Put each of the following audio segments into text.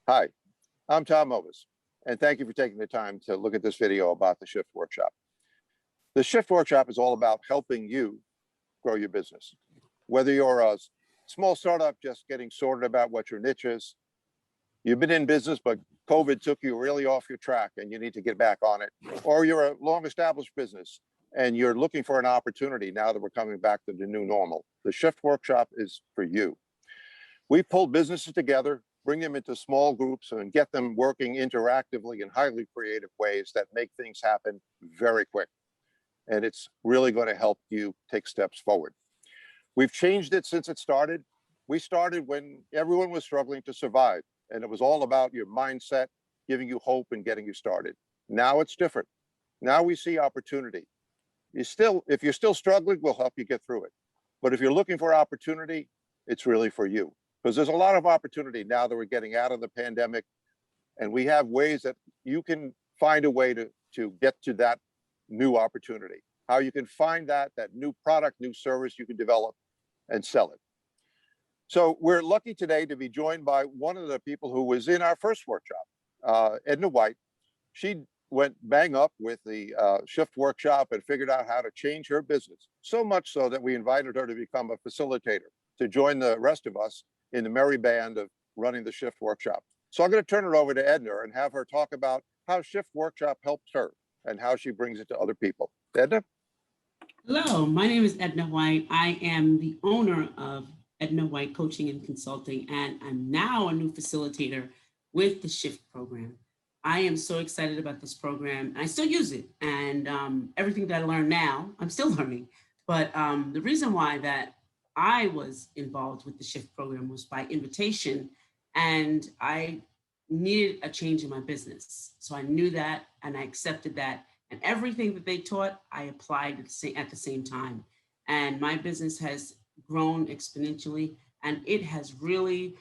Hi, I'm Tom Ovis, and thank you for taking the time to look at this video about the Shift Workshop. The Shift Workshop is all about helping you grow your business. Whether you're a small startup just getting sorted about what your niche is, you've been in business, but COVID took you really off your track and you need to get back on it, or you're a long established business and you're looking for an opportunity now that we're coming back to the new normal, the Shift Workshop is for you. We pull businesses together, bring them into small groups and get them working interactively in highly creative ways that make things happen very quick. And it's really going to help you take steps forward. We've changed it since it started. We started when everyone was struggling to survive, and it was all about your mindset, giving you hope and getting you started. Now it's different. Now we see opportunity. If you're still struggling, we'll help you get through it. But if you're looking for opportunity, it's really for you. Because there's a lot of opportunity now that we're getting out of the pandemic, and we have ways that you can find a way to get to that new opportunity, how you can find that new product, new service you can develop and sell it. So we're lucky today to be joined by one of the people who was in our first workshop, Edna White. She went bang up with the Shift Workshop and figured out how to change her business, so much so that we invited her to become a facilitator, to join the rest of us in the merry band of running the Shift Workshop. So I'm going to turn it over to Edna and have her talk about how Shift Workshop helped her and how she brings it to other people. Edna? Hello, my name is Edna White. I am the owner of Edna White Coaching and Consulting, and I'm now a new facilitator with the Shift program. I am so excited about this program. I still use it, and everything that I learn now, I'm still learning. But the reason why that I was involved with the Shift program was by invitation, and I needed a change in my business. So I knew that, and I accepted that. And everything that they taught, I applied at the same time. And my business has grown exponentially, and it has really,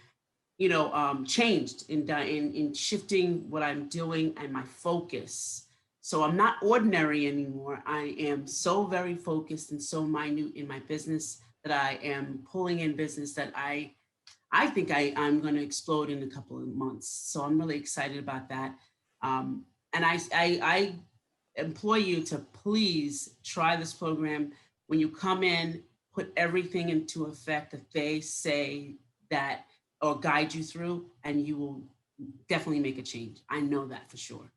changed in shifting what I'm doing and my focus. So I'm not ordinary anymore. I am so very focused and so minute in my business that I am pulling in business that I think I'm going to explode in a couple of months. So I'm really excited about that. And I implore you to please try this program. When you come in, put everything into effect that they say that or guide you through, and you will definitely make a change. I know that for sure.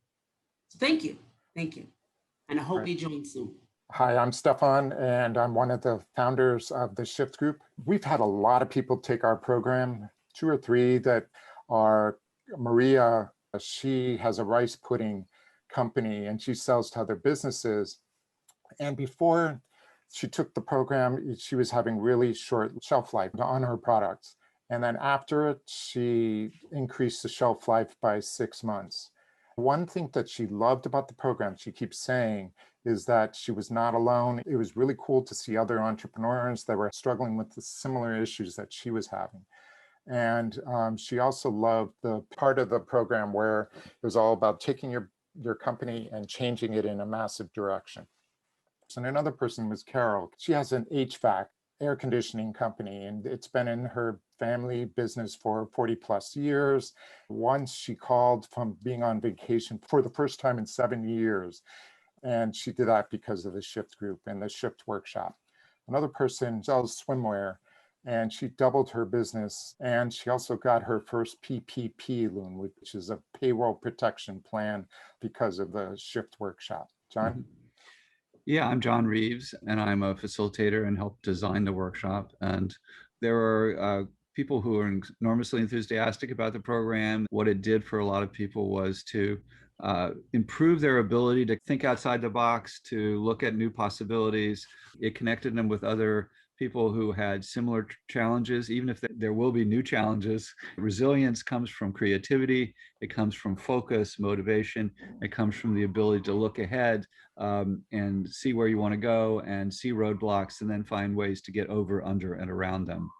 So thank you. And I hope you join soon. Hi, I'm Stefan, and I'm one of the founders of the Shift Group. We've had a lot of people take our program, 2 or 3 that are Maria. She has a rice pudding company and she sells to other businesses. And before she took the program, she was having really short shelf life on her products. And then after it, she increased the shelf life by 6 months. One thing that she loved about the program, she keeps saying, is that she was not alone. It was really cool to see other entrepreneurs that were struggling with the similar issues that she was having. And she also loved the part of the program where it was all about taking your company and changing it in a massive direction. And another person was Carol. She has an HVAC air conditioning company, and it's been in her family business for 40 plus years. Once she called from being on vacation for the first time in 7 years, and she did that because of the Shift Group and the Shift Workshop. Another person sells swimwear, and she doubled her business, and she also got her first PPP loan, which is a payroll protection plan because of the Shift Workshop. John? Yeah, I'm John Reeves, and I'm a facilitator and help design the workshop. And there are people who are enormously enthusiastic about the program. What it did for a lot of people was to improve their ability to think outside the box, to look at new possibilities. It connected them with other people who had similar challenges, even if there will be new challenges. Resilience comes from creativity. It comes from focus, motivation. It comes from the ability to look ahead and see where you want to go and see roadblocks and then find ways to get over, under, and around them.